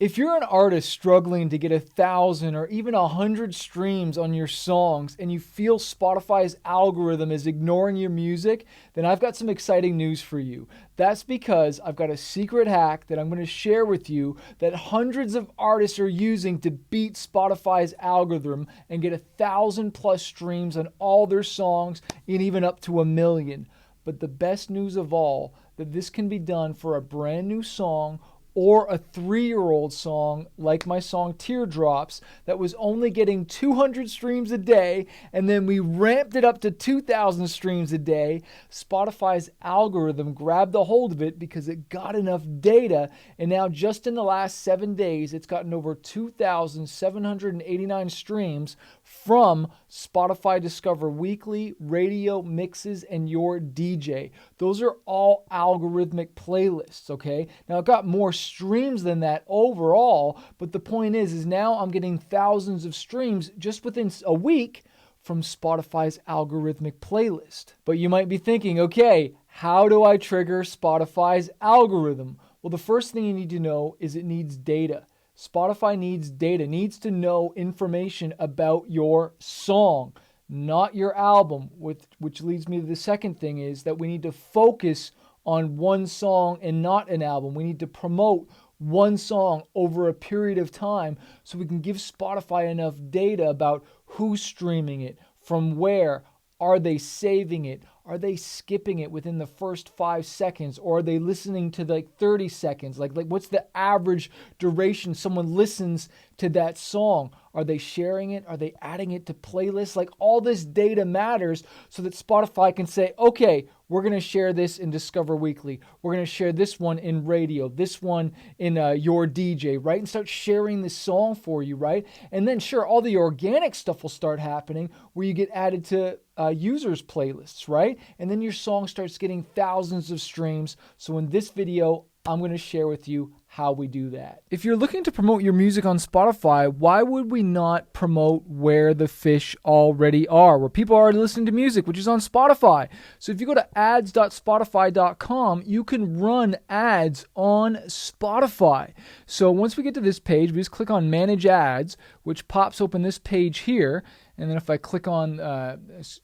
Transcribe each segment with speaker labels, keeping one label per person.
Speaker 1: If you're an artist struggling to get 1,000 or even 100 streams on your songs and you feel Spotify's algorithm is ignoring your music, then I've got some exciting news for you. That's because I've got a secret hack that I'm going to share with you that hundreds of artists are using to beat Spotify's algorithm and get 1,000 plus streams on all their songs and even up to 1 million. But the best news of all, that this can be done for a brand new song or a 3-year-old song like my song Teardrops that was only getting 200 streams a day, and then we ramped it up to 2,000 streams a day. Spotify's algorithm grabbed a hold of it because it got enough data, and now just in the last 7 days, it's gotten over 2,789 streams from Spotify Discover Weekly, Radio, Mixes, and Your DJ. Those are all algorithmic playlists, okay? Now, it got more streams than that overall, but the point is now I'm getting thousands of streams just within a week from Spotify's algorithmic playlist. But you might be thinking, okay, how do I trigger Spotify's algorithm? Well, the first thing you need to know is it needs data. Spotify needs data, needs to know information about your song, not your album, which leads me to the second thing is that we need to focus on one song and not an album. We need to promote one song over a period of time so we can give Spotify enough data about who's streaming it, from where, are they saving it, are they skipping it within the first 5 seconds, or are they listening to like 30 seconds? Like what's the average duration someone listens to that song? Are they sharing it? Are they adding it to playlists? Like all this data matters so that Spotify can say, okay, we're going to share this in Discover Weekly. We're going to share this one in radio, this one in Your DJ, right? And start sharing the song for you, right? And then sure, all the organic stuff will start happening where you get added to users' playlists, right? And then your song starts getting thousands of streams. So in this video, I'm going to share with you how we do that. If you're looking to promote your music on Spotify, why would we not promote where the fish already are, where people are already listening to music, which is on Spotify? So if you go to ads.spotify.com, you can run ads on Spotify. So once we get to this page, we just click on Manage Ads, which pops open this page here. And then if I click on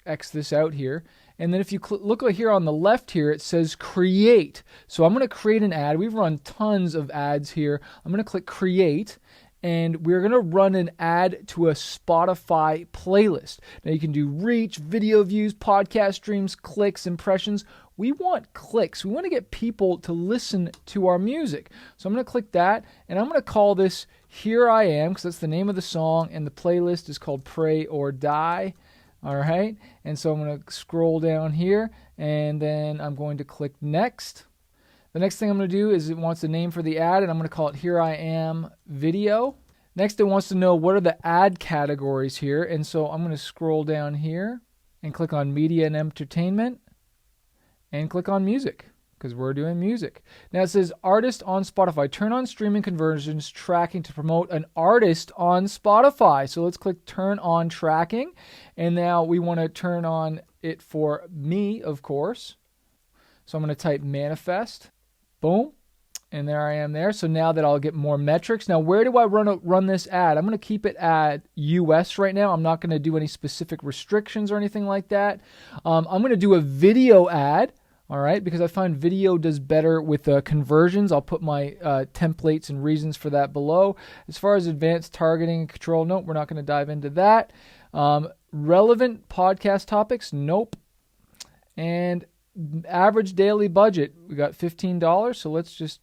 Speaker 1: X this out here, and then if you look here on the left here, it says Create. So I'm going to create an ad. We've run tons of ads here. I'm going to click Create, and we're going to run an ad to a Spotify playlist. Now you can do reach, video views, podcast streams, clicks, impressions. We want clicks. We want to get people to listen to our music. So I'm going to click that, and I'm going to call this Here I Am, because that's the name of the song, and the playlist is called Pray or Die. All right, and so I'm going to scroll down here, and then I'm going to click Next. The next thing I'm going to do is it wants a name for the ad, and I'm going to call it Here I Am Video. Next, it wants to know what are the ad categories here, and so I'm going to scroll down here and click on Media and Entertainment, and click on Music, because we're doing music. Now it says Artist on Spotify. Turn on streaming conversions tracking to promote an artist on Spotify. So let's click Turn on Tracking. And now we want to turn on it for me, of course. So I'm going to type Manifest. Boom. And there I am there. So now that I'll get more metrics. Now, where do I run this ad? I'm going to keep it at US right now. I'm not going to do any specific restrictions or anything like that. I'm going to do a video ad. All right, because I find video does better with conversions. I'll put my templates and reasons for that below. As far as advanced targeting and control, nope, we're not going to dive into that. Relevant podcast topics, nope. And average daily budget, we got $15, so let's just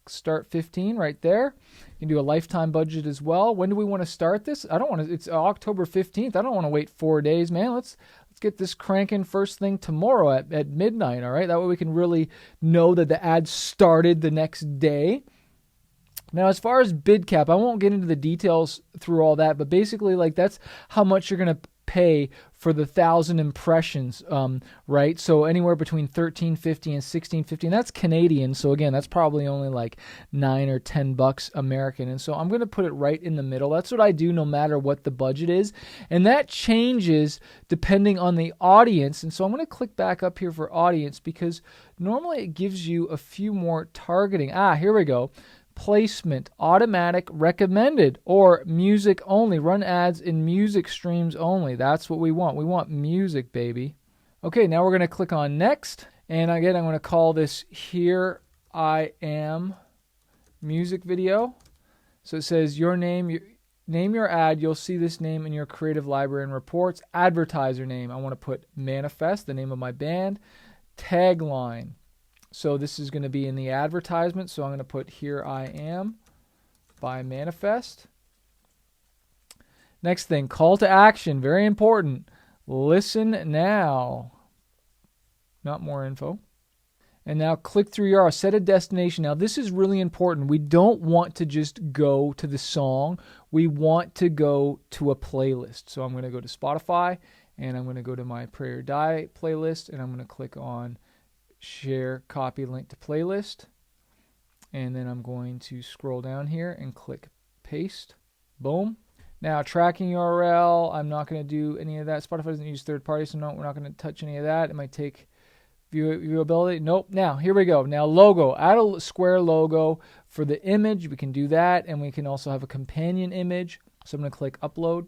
Speaker 1: start 15 right there. You can do a lifetime budget as well. When do we want to start this? It's October 15th. I don't want to wait 4 days, man. Let's get this cranking first thing tomorrow at midnight, all right? That way we can really know that the ad started the next day. Now, as far as bid cap, I won't get into the details through all that, but basically, like, that's how much you're going to pay for the 1,000 impressions, right? So anywhere between $13.50 and $16.50, and that's Canadian. So again, that's probably only like $9 or $10 American. And so I'm going to put it right in the middle. That's what I do no matter what the budget is. And that changes depending on the audience. And so I'm going to click back up here for audience because normally it gives you a few more targeting. Here we go. placement, automatic, recommended, or music only. Run ads in music streams only. That's what we want. We want music, baby. Okay, now we're going to click on next. And again, I'm going to call this Here I Am music video. So it says your name, name your ad. You'll see this name in your creative library and reports. Advertiser name. I want to put Manifest, the name of my band. Tagline. So this is going to be in the advertisement. So I'm going to put Here I Am by Manifest. Next thing, call to action. Very important. Listen now. Not more info. And now click through URL. Set a destination. Now this is really important. We don't want to just go to the song. We want to go to a playlist. So I'm going to go to Spotify and I'm going to go to my Pray or Die playlist and I'm going to click on Share Copy Link to Playlist. And then I'm going to scroll down here and click Paste. Boom. Now, tracking URL, I'm not going to do any of that. Spotify doesn't use third party, so no, we're not going to touch any of that. It might take viewability. Nope. Now, here we go. Now, logo. Add a square logo for the image. We can do that, and we can also have a companion image. So I'm going to click Upload.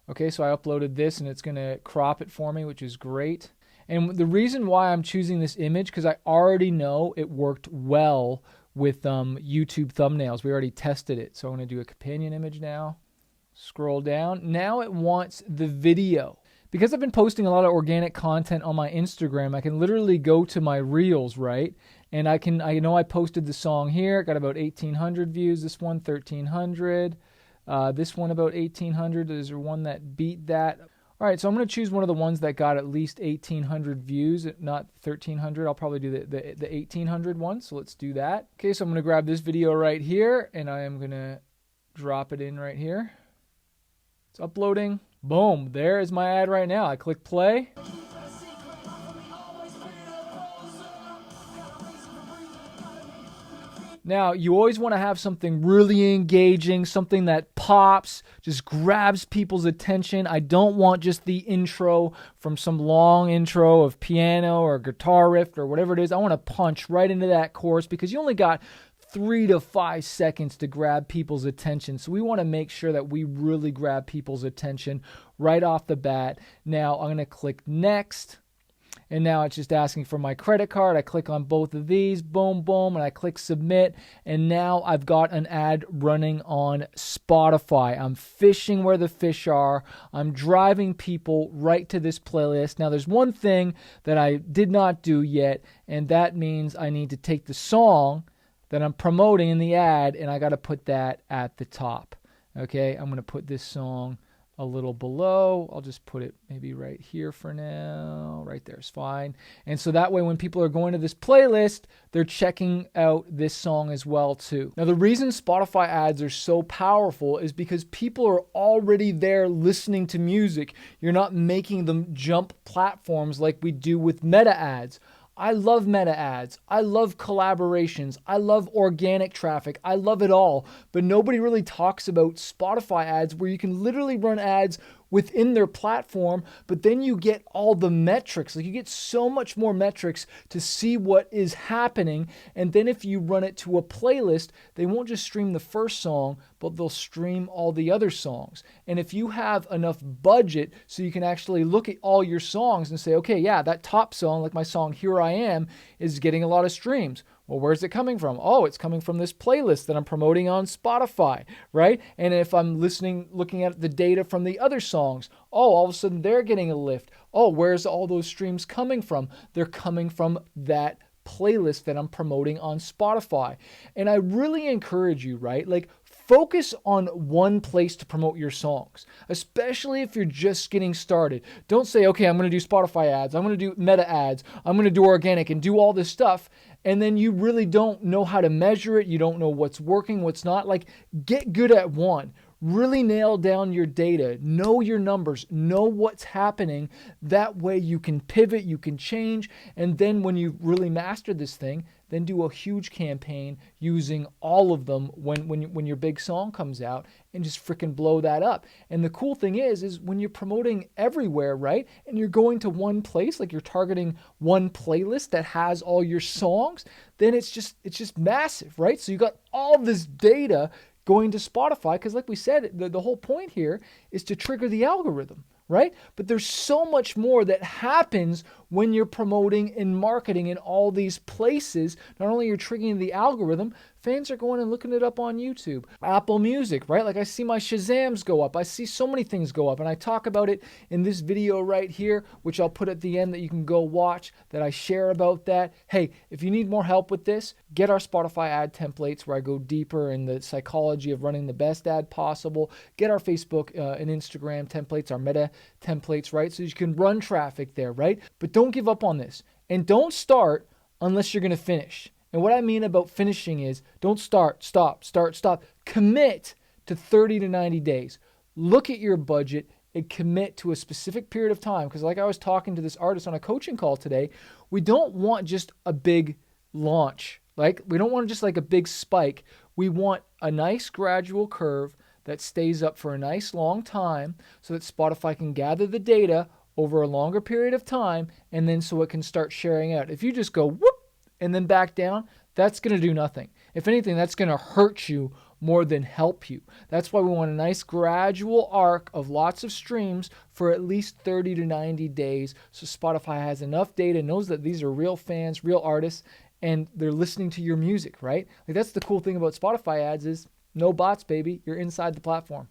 Speaker 1: Okay, so I uploaded this, and it's going to crop it for me, which is great. And the reason why I'm choosing this image, because I already know it worked well with YouTube thumbnails. We already tested it. So I'm going to do a companion image now. Scroll down. Now it wants the video. Because I've been posting a lot of organic content on my Instagram, I can literally go to my Reels, right? And I know I posted the song here. It got about 1,800 views. This one, 1,300. This one, about 1,800. There's one that beat that. All right, so I'm going to choose one of the ones that got at least 1,800 views, not 1,300. I'll probably do the 1,800 one, so let's do that. Okay, so I'm going to grab this video right here, and I am going to drop it in right here. It's uploading. Boom, there is my ad right now. I click play. Now, you always want to have something really engaging, something that pops, just grabs people's attention. I don't want just the intro from some long intro of piano or guitar riff or whatever it is. I want to punch right into that chorus because you only got 3 to 5 seconds to grab people's attention. So we want to make sure that we really grab people's attention right off the bat. Now, I'm going to click Next. And now it's just asking for my credit card. I click on both of these, boom, boom, and I click submit. And now I've got an ad running on Spotify. I'm fishing where the fish are. I'm driving people right to this playlist. Now there's one thing that I did not do yet, and that means I need to take the song that I'm promoting in the ad, and I got to put that at the top. Okay, I'm going to put this song a little below. I'll just put it maybe right here for now. Right there is fine. And so that way when people are going to this playlist, they're checking out this song as well too. Now the reason Spotify ads are so powerful is because people are already there listening to music. You're not making them jump platforms like we do with meta ads. I love meta ads. I love collaborations. I love organic traffic. I love it all. But nobody really talks about Spotify ads where you can literally run ads within their platform, but then you get all the metrics. Like you get so much more metrics to see what is happening. And then if you run it to a playlist, they won't just stream the first song, but they'll stream all the other songs. And if you have enough budget so you can actually look at all your songs and say, okay, yeah, that top song, like my song Here I Am, is getting a lot of streams. Well, where's it coming from? Oh, it's coming from this playlist that I'm promoting on Spotify, right? And if I'm looking at the data from the other songs, oh, all of a sudden they're getting a lift. Oh, where's all those streams coming from? They're coming from that playlist that I'm promoting on Spotify. And I really encourage you, right? Like, focus on one place to promote your songs, especially if you're just getting started. Don't say, okay, I'm going to do Spotify ads. I'm going to do meta ads. I'm going to do organic and do all this stuff. And then you really don't know how to measure it. You don't know what's working, what's not. Like, get good at one. Really nail down your data, know your numbers, know what's happening. That way you can pivot, you can change, and then when you've really mastered this thing, then do a huge campaign using all of them when your big song comes out and just freaking blow that up. And the cool thing is when you're promoting everywhere, right? And you're going to one place, like you're targeting one playlist that has all your songs, then it's just massive, right? So you got all this data going to Spotify because like we said, the whole point here is to trigger the algorithm, right? But there's so much more that happens when you're promoting and marketing in all these places. Not only you're triggering the algorithm, fans are going and looking it up on YouTube, Apple Music, right? Like I see my Shazams go up. I see so many things go up, and I talk about it in this video right here, which I'll put at the end that you can go watch, that I share about that. Hey, if you need more help with this, get our Spotify ad templates where I go deeper in the psychology of running the best ad possible. Get our Facebook and Instagram templates, our meta templates, right? So you can run traffic there, right? But don't give up on this. And don't start unless you're going to finish. And what I mean about finishing is don't start, stop. Commit to 30 to 90 days. Look at your budget and commit to a specific period of time. Because like I was talking to this artist on a coaching call today, we don't want just a big launch. Like we don't want just like a big spike. We want a nice gradual curve that stays up for a nice long time so that Spotify can gather the data over a longer period of time, and then so it can start sharing out. If you just go whoop and then back down, that's going to do nothing. If anything, that's going to hurt you more than help you. That's why we want a nice gradual arc of lots of streams for at least 30 to 90 days so Spotify has enough data, knows that these are real fans, real artists, and they're listening to your music, right? Like that's the cool thing about Spotify ads is no bots, baby. You're inside the platform.